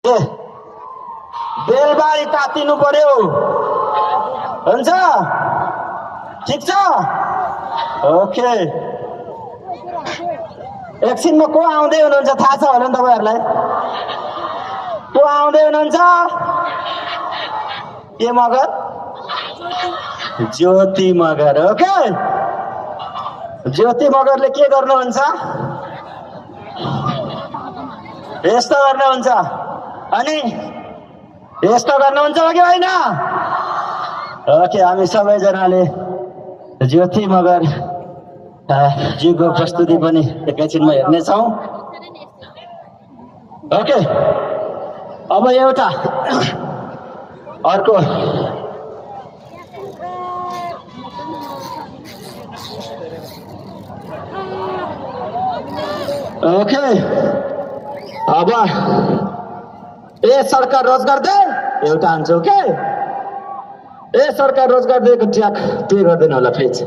ए बेलबारी तातिनु पर्यो हुन्छ ठीक छ ओके एकछिनमा को आउँदै हुनुहुन्छ थाहा छ होला नि तपाईहरुलाई को आउँदै हुनुहुन्छ के मगर ज्योति मगर ओके ज्योति मगरले के गर्नुहुन्छ यस्तो गर्नुहुन्छ अनि यस्तो गर्नुहुन्छ हो कि होइन ओके हामी सबैजनाले ज्योति मगर जीको प्रस्तुति पनि एकैछिनमा हेर्नेछौँ ओके अब एउटा अर्को ओके अब ए सरकार रोजगार दे एउटा हान्छु ओके ए सरकार रोजगार दिएको ट्र्याक पे गर्दैन होला फेज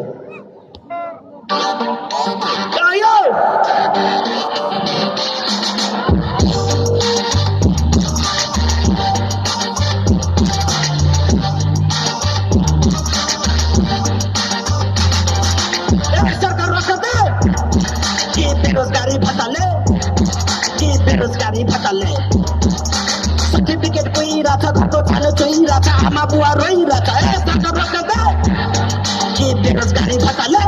सरकार रोजगार दे कि बेरोजगारी भत्ताले बेरोजगारी भत्ताले सर्टिफिकेट कोइरहेछ घरको छानो चोइरहेछ आमा बुवा रोइरहेछ ए सरकार रोजगार दे कि बेरोजगारी भत्ताले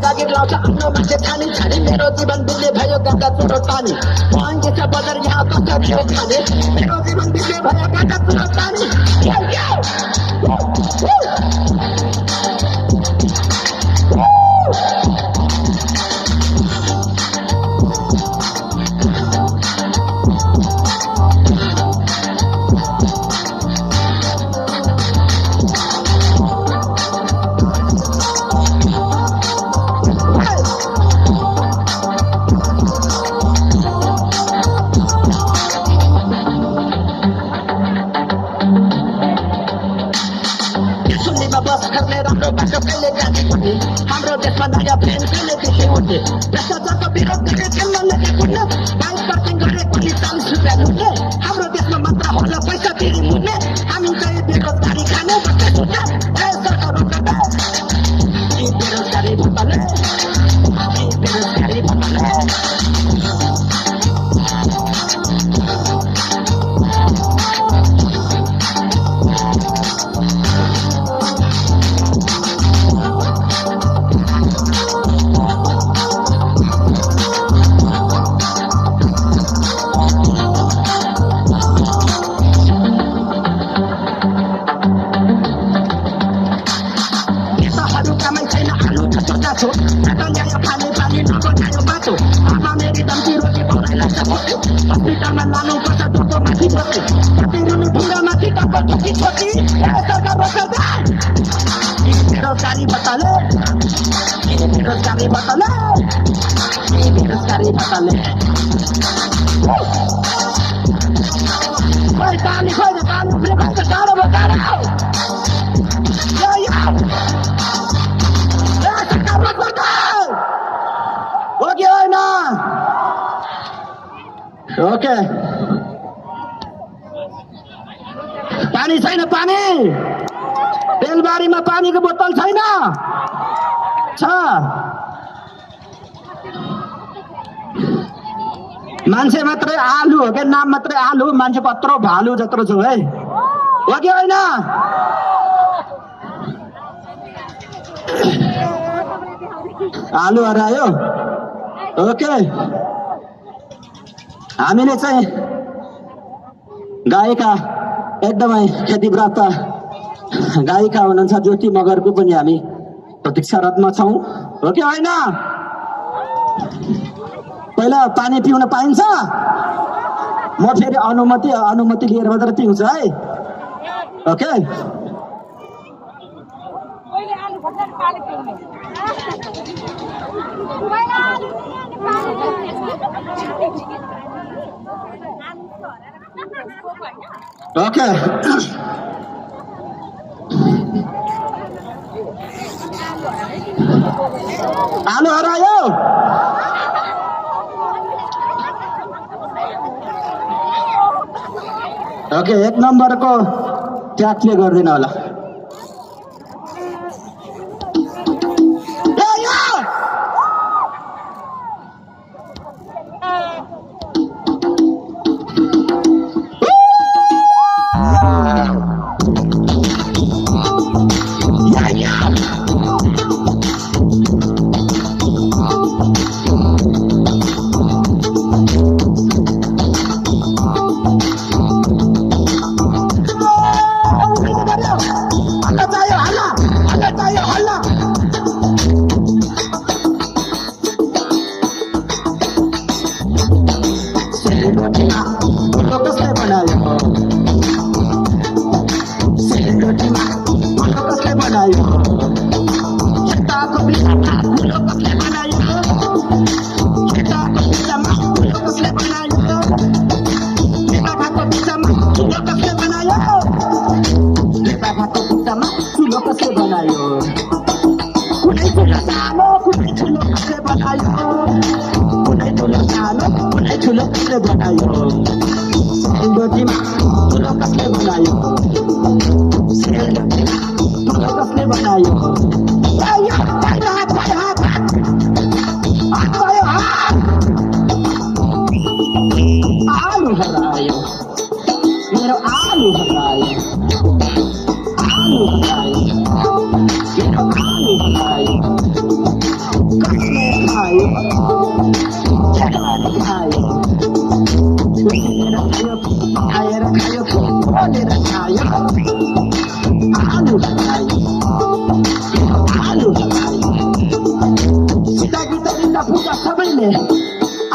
जागिर लाउँछ आफ्नो मान्छे छानी छानी मेरो जीवन बिग्रे भयो गाँदा चुरो तानी महँगी छ बजार यहाँ कसरी हो खाने मेरो जीवन बिग्रे भयो गाँदा चुरो तानी हाम्रो देशमा नयाँ प्लेन कहिले देखि उठ्ने भ्रष्टाचारको विरोध गर्ने खेल्न लेखे कुद्ने 22% गरेको 40 रुपियाँ लुट्ने हाम्रो देशमा मात्र होला पैसा फेरि मुट्ने हामी चाहिँ बेरोजगारी खाने बस्ने छुट्ने ए सरकार रोजगार दे कि बेरोजगारी भत्ताले हस्पिटलमा लानु पर्छ डोको माथि बस्ने प्रतिरुनु ढुङ्गा माथि टक्क ठोकी छोटी सरकार रोजगार दे बेरोजगारी भत्ताले खोइ पानी उफ्रे भन्छ टाढो भयो टाढो सरकार रोजगार हो कि होइन ओके पानी छैन पानी बेलबारीमा पानीको बोतल छैन छ मान्छे मात्रै आलु हो क्या नाम मात्रै आलु मान्छे पत्रो भालु जत्रो छु है हो कि होइन आलु हरायो ओके हामीले चाहिँ गायिका एकदमै ख्यातिप्राप्त गायिका हुनुहुन्छ ज्योति मगरको पनि हामी प्रतीक्षारतमा छौँ हो कि होइन पहिला पानी पिउन पाइन्छ म फेरि अनुमति लिएर मात्र पिउँछु है ओके ओके आलु हरायो ओके 1 नम्बरको ट्याक्ले गर्दिन होला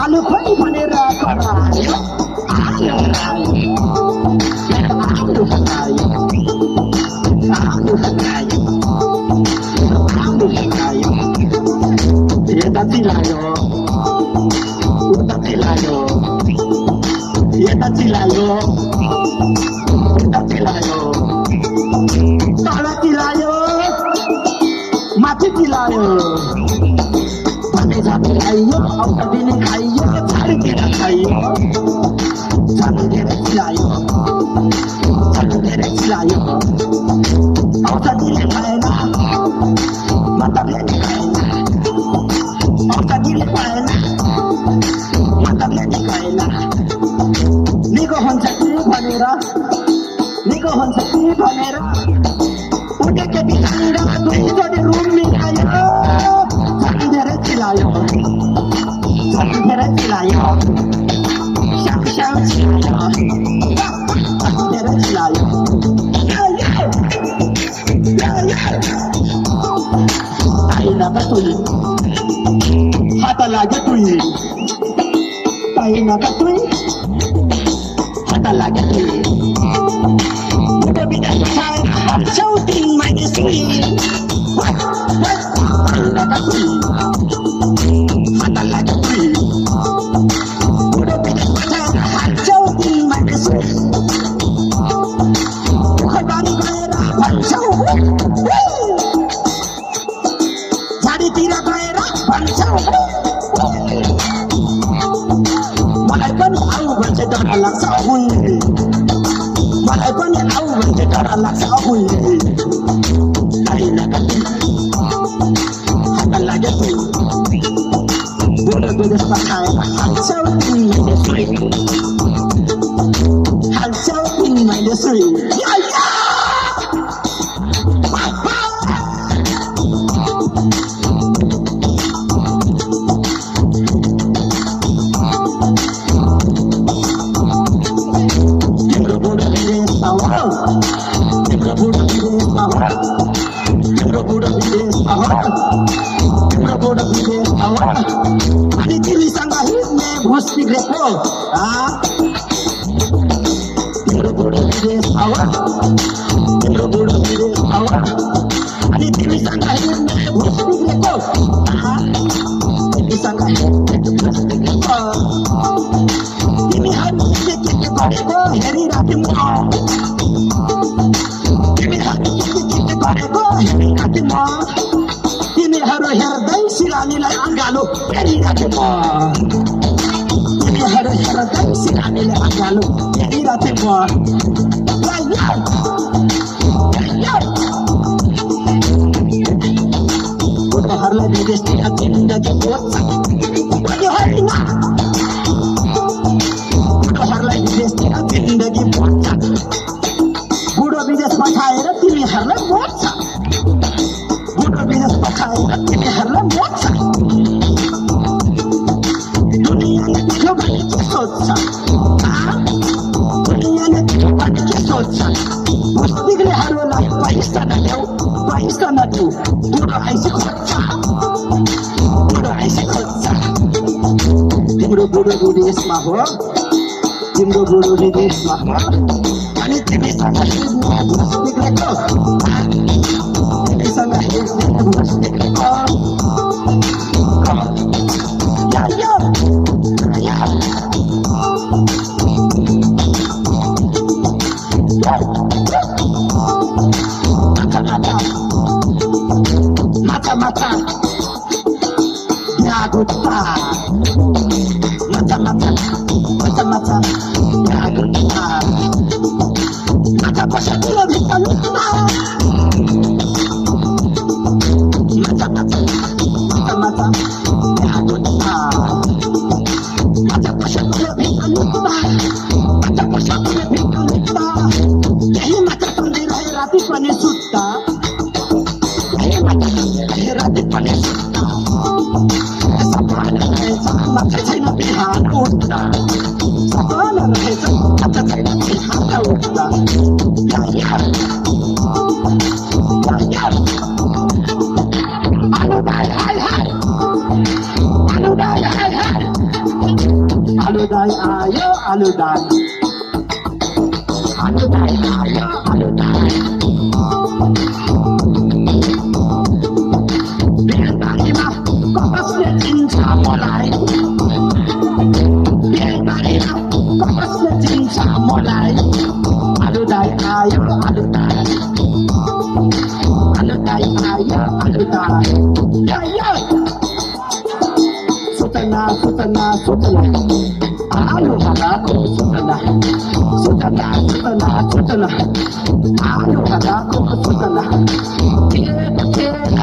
आलु खोइ भनेर करायो यता चिलायो उता चिलायो यता चिलायो उता चिलायो तल चिलायो माथि चिलायो जाति खाइयो औषधि दिने खाइयो छाडीतिर खाइयो छाडी धेरै चिलायो औषधिले भएन मतलबले नि भएन औषधिले भएन मतलबले नि भएन निको हुन्छ कि भनेर उठेको बिचारा दुईचोटि रुम मिलायो धेरै चिलायो साउ चिलायो धेरै चिलायो आइना त तुई हात लाग्यो तुई आइना त तुई हात लाग्यो तुई उठे बिना चौथिङ माइने सुई आइना त तुई हात लाग्यो तुई उठे बिना चौथिङ माइने सुई खबानी गएर भन्छौ झाडीतिर गएर भन्छौ मलाई पनि आऊ भन्छ डर लाग्छ हुँले मलाई पनि आऊ भन्छ डर लाग्छ हुँले आइना कति हात लाग्यो तुई बुढो विदेशमा खाएर हाल्छौ तिमीले सुई अनि तिमीसँग हिँड्ने भुस बिग्रेको बुढो विदेश हावा तिम्रो बुढो विदेश हावा अनि तिमीसँग हेर्ने भुस बिग्रेको तिमीसँग हेर्ने भुस बिग्रेको तिमीहरू के गरेको हेरिराखे म तिमीहरू के गरेको हेरिराखे म तिमीहरू हेर्दै सिरानीलाई अँगालो हेरिराखे म तिमीहरू हेर्दै सिरानीलाई अँगालो हेरिराखे म बुढोहरूलाई विदेशतिर जिन्दगी बोल्छ बुढोहरूलाई विदेशतिर जिन्दगी बोल्छ बुढो विदेश पठाएर तिमीहरूलाई बोल्छ बुढो विदेश पठाएर तिमीहरूलाई बोल्छ दुनियाँले देख्यो भने के सोध्छ दुनियाँले देख्यो भने के सोध्छ बिग्रेहरूलाई पैसा नदेऊ पैसा नदेऊ बुढो आइसे खोज्छ बुढो आइसे खोज्छ तिम्रो बुढो विदेशमा हो तिम्रो बुढो विदेशमा हो अनि तिमीसँग भुस बिग्रेको तिमीसँग भुस बिग्रेको mata Yaguta mata Yaguta mata pasha tilo vitaluta mata Yaguta mata pasha tilo vitaluta mata pasha tilo vitaluta yahi mata sandi rahe rati pani sutta Rati pane sutta sapana raheछ मात्र छैन बिहान उठ्दा sapana raheछ मात्र छैन बिहान उठ्दा यार आलुदाई हाय आलुदाई आयो आलुदाई आयो आलुदाई कसले चिन्छ मलाई बेलबारीमा कसले चिन्छ मलाई आलुदाई आयो आलुदाई आयो आलुदाई सुतना आलु हराको सुतना आलु हराको सुतना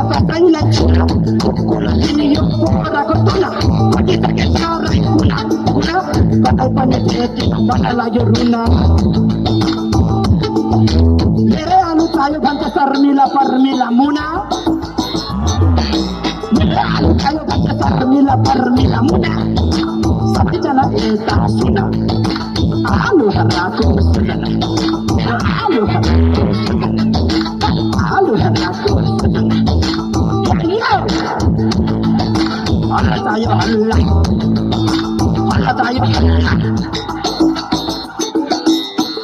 Katanya cuna, kukula ini yung pura ko tuna. Pati sakit saray kuna, patay panititi, patalayo runa. Mere ano tayo banta parmila muna? Mere ano tayo banta parmila muna? Sabi dyan na ita suna. Ano harako suna? Ano harako suna? Ano harako suna?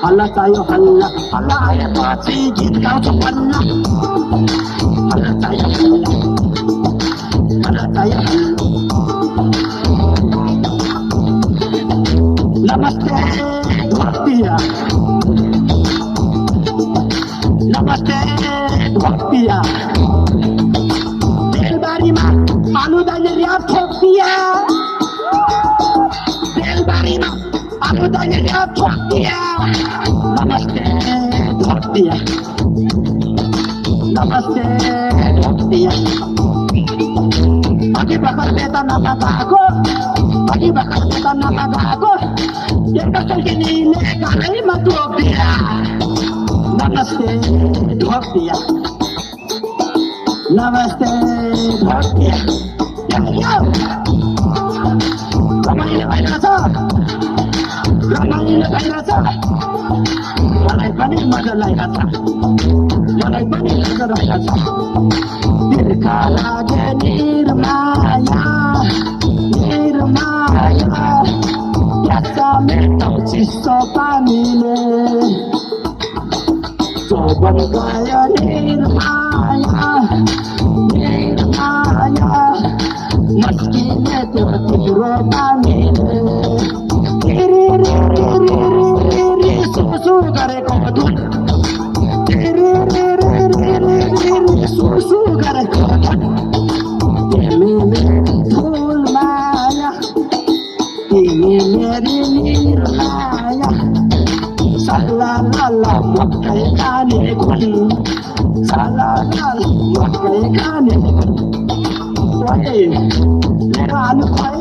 Allah tayo Allah Allah ay patigil kau sa Allah Allah tayo Namaste Bhaktiya Belbaरीमा आलुदाईले ल्याब ठोक्दिया बेलबारीमा आलुदाईले ल्याब ठोक्दिया नमस्ते ठोक्दिया अघि भर्खर वेतन नपाएको एउटा चौकिनीले घरैमा टोक्दिया नमस्ते ठोक्दिया Namaste Bhaktiya Ramaile भइरहेछ मलाई पनि मजा लागिरहेछ तिर्खा लागे निरमाया मेटाउ चिसो पानीले जोबन गयो निर्माया मस्किने त्यो तिम्रो पानीले सुसु गरेको दुध सुसु गरेको तिमी मेरी फुल माया तिमी मेरी निर्माया साला लाला मकै खाने खुन साला लाला मकै खाने ओए मेरो आलु खोइ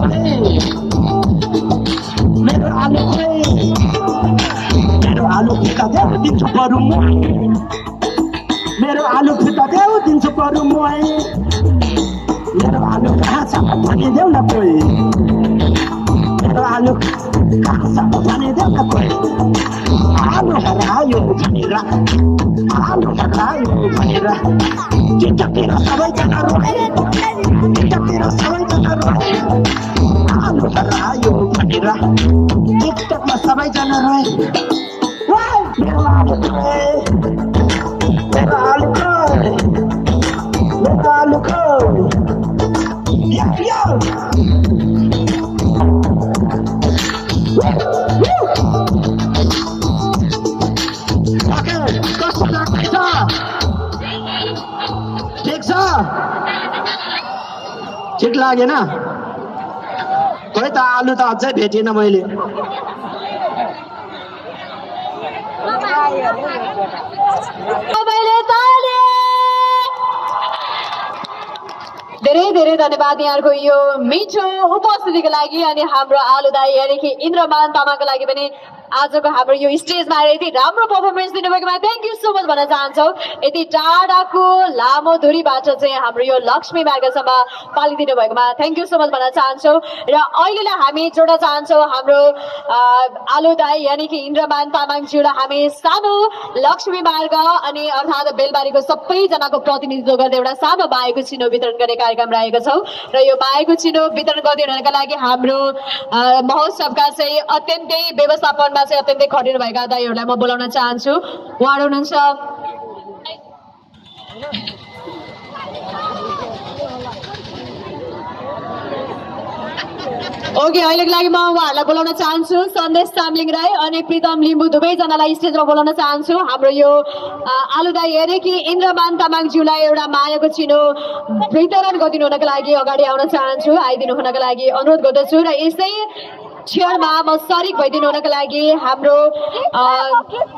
ओए मेरो आलु खोइ मेरो आलु फिका देऊ दिन्छु बरु म मेरो आलु फिका देऊ दिन्छु बरु म मेरो आलु कहाँ छ भनिदेऊ न कोही मेरो आलु कहाँ छ भनिदेऊ न कोही आलु हरायो भनेर आलु हरायो भनेर टिकटकतिर सबैजना रोए टिकटकतिर सबैजना रोए आलु हरायो भनेर टिकटकमा सबैजना रोए मेरो आलु खोइ मेरो आलु खोइ मेरो आलु खोइ यो ओके कस्तो लाग्दैछ ठिक छ ठिक लागेन खोइ त आलु त अझै भेटिएन मैले धेरै धेरै धन्यवाद यहाँहरूको यो मिठो उपस्थितिको लागि अनि हाम्रो आलु दाई यानि कि इन्द्रमान तामाङको लागि पनि आजको हाम्रो यो स्टेजमा आएर यति राम्रो पर्फर्मेन्स दिनुभएकोमा थ्याङ्क यू सो मच भन्न चाहन्छौँ। यति टाढाको लामो दूरीबाट चाहिँ हाम्रो यो लक्ष्मी मार्गसम्म पालिदिनु भएकोमा थ्याङ्क यू सो मच भन्न चाहन्छौँ। र अहिलेलाई हामी जोड्न चाहन्छौँ हाम्रो आलु दाई यानि कि इन्द्रमान तामाङज्यूलाई हामी सानो लक्ष्मी मार्ग अनि अर्थात् बेलबारीको सबैजनाको प्रतिनिधित्व गर्दै एउटा सानो बाएको चिनो वितरण गर्ने कार्यक्रम रहेको छौँ। र यो बाएको चिनो वितरण गरिदिनुका लागि हाम्रो महोत्सवका चाहिँ अत्यन्तै व्यवस्थापनमा चाहिँ अत्यन्तै खटिनु भएका दाइहरूलाई म बोलाउन चाहन्छु। उहाँहरू हुनुहुन्छ ओके अहिलेको लागि म उहाँहरूलाई बोलाउन चाहन्छु सन्देश चामलिङ राई अनि प्रितम लिम्बू दुवैजनालाई स्टेजमा बोलाउन चाहन्छु। हाम्रो यो आलु दाई हेरे कि इन्द्रमान तामाङज्यूलाई एउटा मायाको चिनो वितरण गरिदिनु हुनको लागि अगाडि आउन चाहन्छु आइदिनु हुनको लागि अनुरोध गर्दछु। र यसै क्षणमा म सरिक भइदिनु हुनको लागि हाम्रो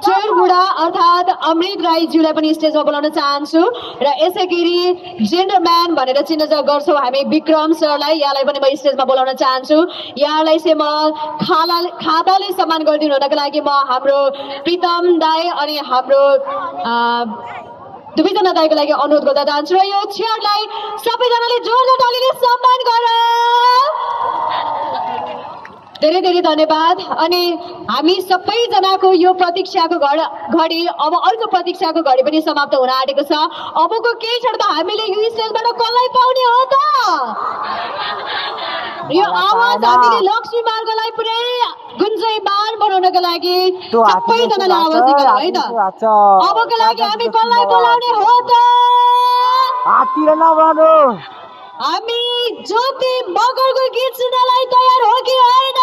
चोरबुढा अर्थात् अमृत राईज्यूलाई पनि स्टेजमा बोलाउन चाहन्छु। र यसै गरी जेन्डरम्यान भनेर चिन्ह गर्छौँ हामी विक्रम सरलाई यहाँलाई पनि म स्टेजमा बोलाउन चाहन्छु। यहाँलाई चाहिँ म खाताले सम्मान गरिदिनु हुनको लागि म हाम्रो प्रितम दाई अनि हाम्रो दुवैजना दाईको लागि अनुरोध गर्दा चाहन्छु। र यो क्षणलाई सबैजनाले जोरदार तालीले सम्मान गर। धेरै धेरै धन्यवाद। अनि हामी सबैजनाको यो प्रतीक्षाको घडी अब अर्को प्रतीक्षाको घडी पनि समाप्त हुन आँटेको छ। अबको केही क्षण त हामीले यो स्टेजबाट कसलाई पाउने हो त? यो आवाज हामीले लक्ष्मी मार्गलाई पुरै गुन्जयमान बनाउनको लागि सबैजनाले आवाज निकाल्नु है त। अबको लागि हामी कसलाई बोलाउने हो त? हामी ज्योति मगरको गीत सुन्नलाई तयार हो कि होइन?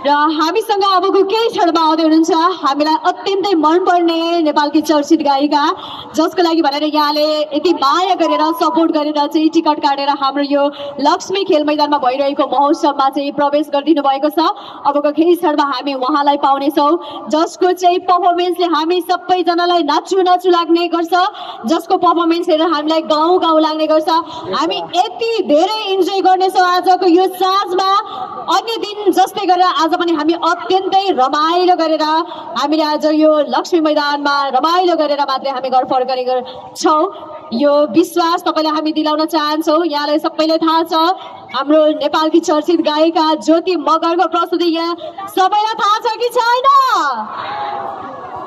र हामीसँग अबको केही क्षणमा आउँदै हुनुहुन्छ हामीलाई अत्यन्तै मनपर्ने नेपालकी चर्चित गायिका जसको लागि भनेर यहाँले यति माया गरेर सपोर्ट गरेर चाहिँ टिकट काटेर हाम्रो यो लक्ष्मी खेल मैदानमा भइरहेको महोत्सवमा चाहिँ प्रवेश गरिदिनु भएको छ। अबको केही क्षणमा हामी उहाँलाई पाउनेछौँ जसको चाहिँ पर्फर्मेन्सले हामी सबैजनालाई नाच्नु नाच्नु लाग्ने गर्छ, जसको पर्फर्मेन्स हेरेर हामीलाई गाउँ गाउँ लाग्ने गर्छ। हामी यति धेरै इन्जोय गर्नेछौँ आजको यो साँझमा। अन्य दिन जस्तै गरेर आज पनि हामी अत्यन्तै रमाइलो गरेर हामीले आज यो लक्ष्मी मैदानमा रमाइलो गरेर मात्रै हामी घर फर्कने छौँ। यो विश्वास तपाईँलाई हामी दिलाउन चाहन्छौँ। यहाँलाई सबैलाई थाहा छ हाम्रो नेपालकी चर्चित गायिका ज्योति मगरको प्रस्तुति यहाँ सबैलाई थाहा छ कि छैन?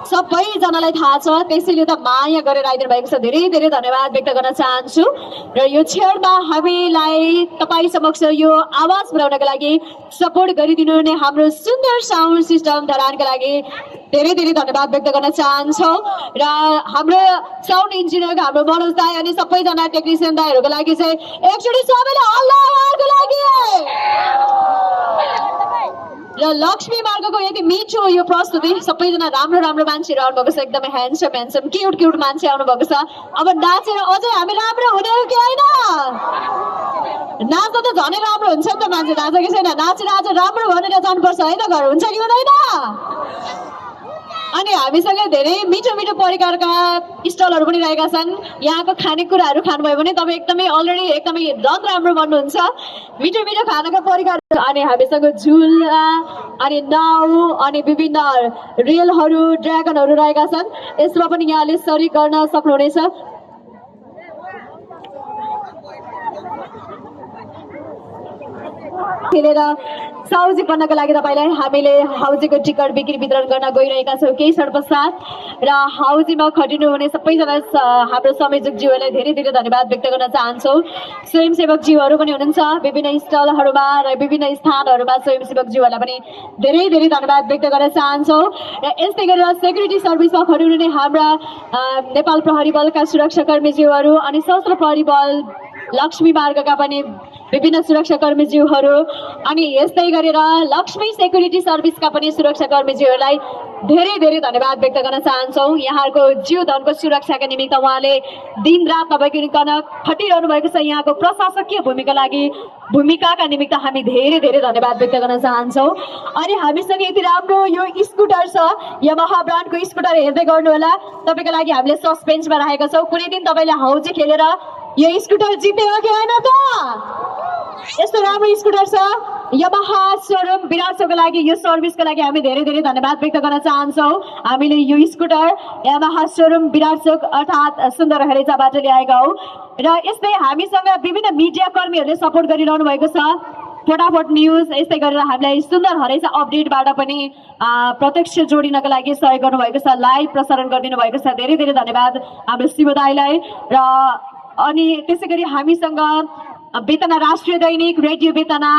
सबैजनालाई थाहा छ, त्यसैले त माया गरेर आइदिनु भएको छ। धेरै धेरै धन्यवाद व्यक्त गर्न चाहन्छु। र यो क्षणमा हामीलाई तपाईँ समक्ष यो आवाज पुर्याउनका लागि सपोर्ट गरिदिनु हुने हाम्रो सुन्दर साउन्ड सिस्टम धरानका लागि धेरै धेरै धन्यवाद व्यक्त गर्न चाहन्छौँ। र हाम्रो साउन्ड इन्जिनियर हाम्रो मनोज दाई अनि सबैजना टेक्निसियन दाईहरूको लागि चाहिँ एकचोटि सबैले हल्ला आवाजको लागि। र लक्ष्मी मार्गको यति मिठो यो प्रस्तुति, सबैजना राम्रो राम्रो मान्छेहरू आउनुभएको छ, एकदमै ह्यान्डसम ह्यान्डसम क्युट क्युट मान्छे आउनुभएको छ। अब नाचेर अझै हामी राम्रो हुने हो कि होइन? नाच्दा त झनै राम्रो हुन्छ नि त, मान्छे नाच्छ कि छैन? नाचेर आज राम्रो भनेर जानुपर्छ है त, घर हुन्छ कि हुँदैन? अनि हामीसँग धेरै मिठो मिठो परिकारका स्टलहरू पनि रहेका छन्। यहाँको खानेकुराहरू खानुभयो भने तपाईँ एकदमै अलरेडी एकदमै झन् राम्रो बन्नुहुन्छ। मिठो मिठो खानाका परिकार अनि हामीसँग झुला अनि नाउ अनि विभिन्न रेलहरू ड्रागनहरू रहेका छन्। यसमा पनि यहाँले सरिक गर्न सक्नुहुनेछ। खेलेर साउजी बन्नको लागि तपाईँलाई हामीले हाउजीको टिकट बिक्री वितरण गर्न गइरहेका छौँ केही क्षण पश्चात। र हाउजीमा खटिनुहुने सबैजना हाम्रो संयोजकज्यूहरूलाई धेरै धेरै धन्यवाद व्यक्त गर्न चाहन्छौँ। स्वयंसेवकज्यूहरू पनि हुनुहुन्छ विभिन्न स्टलहरूमा र विभिन्न स्थानहरूमा, स्वयंसेवकज्यूहरूलाई पनि धेरै धेरै धन्यवाद व्यक्त गर्न चाहन्छौँ। र यस्तै गरेर सेक्युरिटी सर्भिसमा खटिनुहुने हाम्रा नेपाल प्रहरी बलका सुरक्षाकर्मीज्यूहरू अनि सशस्त्र प्रहरी बल लक्ष्मी मार्गका पनि विभिन्न सुरक्षाकर्मीज्यूहरू अनि यस्तै गरेर लक्ष्मी सेक्युरिटी सर्भिसका पनि सुरक्षाकर्मीज्यूहरूलाई धेरै धेरै धन्यवाद व्यक्त गर्न चाहन्छौँ। यहाँहरूको जीवधनको सुरक्षाका निमित्त उहाँले दिनरात नभइकन खटिरहनु भएको छ। यहाँको प्रशासकीय भूमिकाका निमित्त हामी धेरै धेरै धन्यवाद व्यक्त गर्न चाहन्छौँ। अनि हामीसँग यति राम्रो यो स्कुटर छ, यामाहा ब्रान्डको स्कुटर हेर्दै गर्नु होला। तपाईँको लागि हामीले सस्पेन्समा राखेका छौँ। कुनै दिन तपाईँले हाउजी खेलेर यो स्कुटर जित्ने हो कि होइन त? यस्तो राम्रो स्कुटर छ। यामाहा सोरुम विराटको लागि यो सर्भिसको लागि हामी धेरै धेरै धन्यवाद व्यक्त गर्न चाहन्छौँ। हामीले यो स्कुटर यामाहा सोरुम विराट चोक अर्थात् सुन्दर हरेजाबाट ल्याएका हौ। र यस्तै हामीसँग विभिन्न मिडिया कर्मीहरूले सपोर्ट गरिरहनु भएको छ। फटाफट न्युज यस्तै गरेर हामीलाई सुन्दर हरेसा अपडेटबाट पनि प्रत्यक्ष जोडिनको लागि सहयोग गर्नुभएको छ, लाइभ प्रसारण गरिदिनु भएको छ। धेरै धेरै धन्यवाद हाम्रो शिव दाईलाई। र अनि त्यसै गरी हामीसँग बेतना राष्ट्रिय दैनिक, रेडियो बेतना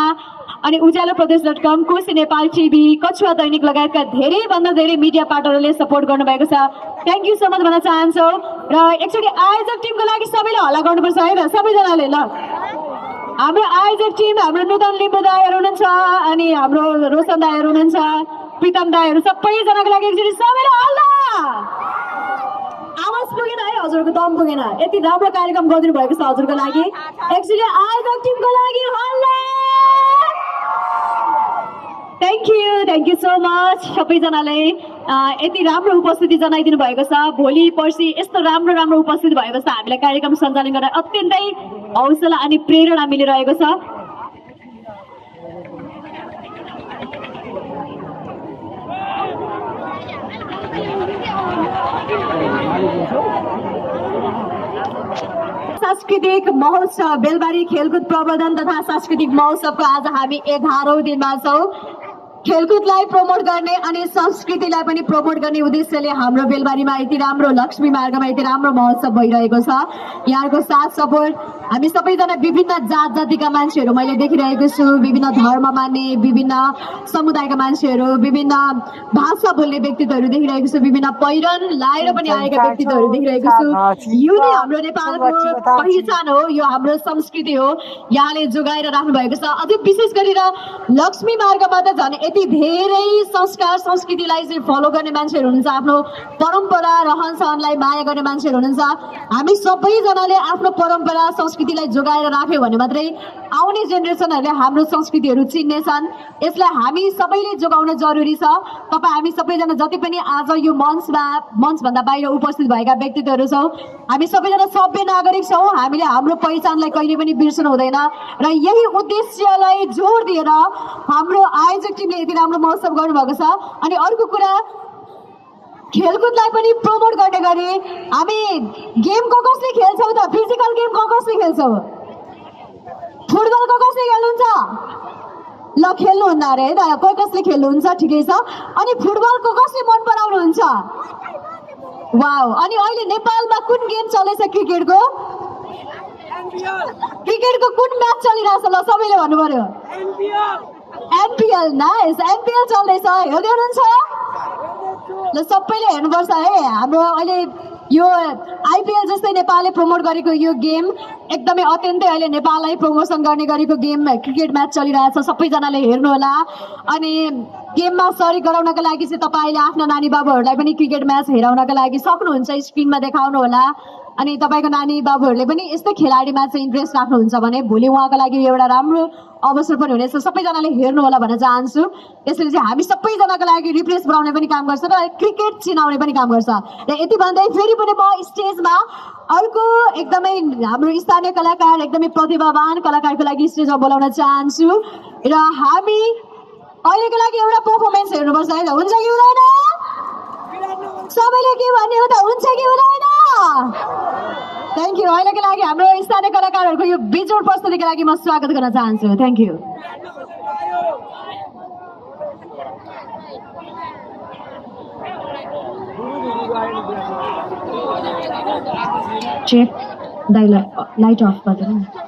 अनि उज्यालो प्रदेश.com, कोशी नेपाल टिभी, कछुवा दैनिक लगायतका धेरैभन्दा धेरै मिडिया पार्टनरहरूले सपोर्ट गर्नुभएको छ। थ्याङ्क यू सो मच भन्न चाहन्छौँ। र एकचोटि आयोजक टिमको लागि सबैले हल्ला गर्नुपर्छ है त, सबैजनाले। ल हाम्रो आयोजक टिम हाम्रो नुतन लिम्बू दाईहरू हुनुहुन्छ अनि हाम्रो रोशन दाईहरू हुनुहुन्छ, प्रितम दाईहरू, सबैजनाको लागि एकचोटि सबैले हल्ला। आवाज पुगेन है हजुरको, दम पुगेन। यति राम्रो कार्यक्रम गरिदिनु भएको छ हजुरको लागि। एक्चुअली आयोजक टिमको लागि हल्ला। थ्याङ्क यू सो मच सबैजनाले यति राम्रो उपस्थिति जनाइदिनु भएको छ। भोलि पर्सि यस्तो राम्रो राम्रो उपस्थिति भएपछि हामीलाई कार्यक्रम सञ्चालन गर्न अत्यन्तै हौसला अनि प्रेरणा मिलिरहेको छ। सांस्कृतिक महोत्सव बेलबारी खेलकुद प्रवर्धन तथा सांस्कृतिक महोत्सवको आज हामी 11औं दिनमा छौँ। खेलकुदलाई प्रमोट गर्ने अनि संस्कृतिलाई पनि प्रमोट गर्ने उद्देश्यले हाम्रो बेलबारीमा यति राम्रो लक्ष्मी मार्गमा यति राम्रो महोत्सव भइरहेको छ। यहाँको साथ सपोर्ट हामी सबैजना विभिन्न जात जातिका मान्छेहरू मैले देखिरहेको छु, विभिन्न धर्म मान्ने, विभिन्न समुदायका मान्छेहरू, विभिन्न भाषा बोल्ने व्यक्तित्वहरू देखिरहेको छु, विभिन्न पहिरन लाएर पनि आएका व्यक्तित्वहरू देखिरहेको छु। यो नै हाम्रो नेपालको पहिचान हो, यो हाम्रो संस्कृति हो, यहाँले जोगाएर राख्नु भएको छ। अझै विशेष गरेर लक्ष्मी मार्गमा त झन् यति धेरै संस्कार संस्कृतिलाई चाहिँ फलो गर्ने मान्छेहरू हुनुहुन्छ, आफ्नो परम्परा रहन सहनलाई माया गर्ने मान्छेहरू हुनुहुन्छ। हामी सबैजनाले आफ्नो परम्परा संस्कृतिलाई जोगाएर राख्यो भने मात्रै आउने जेनेरेसनहरूले हाम्रो संस्कृतिहरू चिन्नेछन्। यसलाई हामी सबैले जोगाउन जरुरी छ। तपाईँ हामी सबैजना जति पनि आज यो मञ्चभन्दा बाहिर उपस्थित भएका व्यक्तित्वहरू छौँ, हामी सबैजना सभ्य नागरिक छौँ। हामीले हाम्रो पहिचानलाई कहिले पनि बिर्सनु हुँदैन र यही उद्देश्यलाई जोड दिएर हाम्रो आयोजक टिमले यति राम्रो महोत्सव गर्नुभएको छ। अनि अर्को कुरा, खेलकुदलाई पनि प्रमोट गर्ने गरी हामी गेम कसले खेल्छौँ त? फिजिकल गेम कसले खेल्छौँ? फुटबल कसले खेल्नुहुन्छ? ल खेल्नुहुन्न अरे है त कोही कसले खेल्नुहुन्छ ठिकै छ अनि फुटबलको कसले मन पराउनुहुन्छ वाउ अनि अहिले नेपालमा कुन गेम चल्दैछ क्रिकेटको क्रिकेटको कुन म्याच चलिरहेछ ल सबैले भन्नु पर्यो एनपिएल नाइस एनपिएल चल्दैछ हेर्दै हुनुहुन्छ ल सबैले हेर्नुपर्छ है हाम्रो अहिले यो आइपिएल जस्तै नेपालले प्रमोट गरेको यो गेम एकदमै अत्यन्तै अहिले नेपाललाई प्रमोसन गर्ने गरेको गेम क्रिकेट म्याच चलिरहेछ सबैजनाले हेर्नु होला अनि गेममा सहयोग गराउनका लागि चाहिँ तपाईँले आफ्ना नानी बाबुहरूलाई पनि क्रिकेट म्याच हेराउनका लागि सक्नुहुन्छ स्क्रिनमा देखाउनु होला अनि तपाईँको नानी बाबुहरूले पनि यस्तै खेलाडीमा चाहिँ इन्ट्रेस्ट राख्नुहुन्छ भने भोलि उहाँको लागि एउटा राम्रो अवसर पनि हुनेछ सबैजनाले हेर्नु होला भन्न चाहन्छु यसरी चाहिँ हामी सबैजनाको लागि रिफ्रेस बनाउने पनि काम गर्छ र क्रिकेट चिनाउने पनि काम गर्छ र यति भन्दै फेरि पनि म स्टेजमा अर्को एकदमै हाम्रो स्थानीय कलाकार एकदमै प्रतिभावान कलाकारको लागि स्टेजमा बोलाउन चाहन्छु र हामी अहिलेको लागि एउटा पर्फर्मेन्स हेर्नुपर्छ है त हुन्छ कि हुँदैन सबैले के भन्ने हो त हुन्छ कि हुँदैन थ्याङ्क यू अहिलेको लागि हाम्रो स्थानीय कलाकारहरूको यो बेजोड प्रस्तुतिको लागि म स्वागत गर्न चाहन्छु thank you check light off गरिदिनु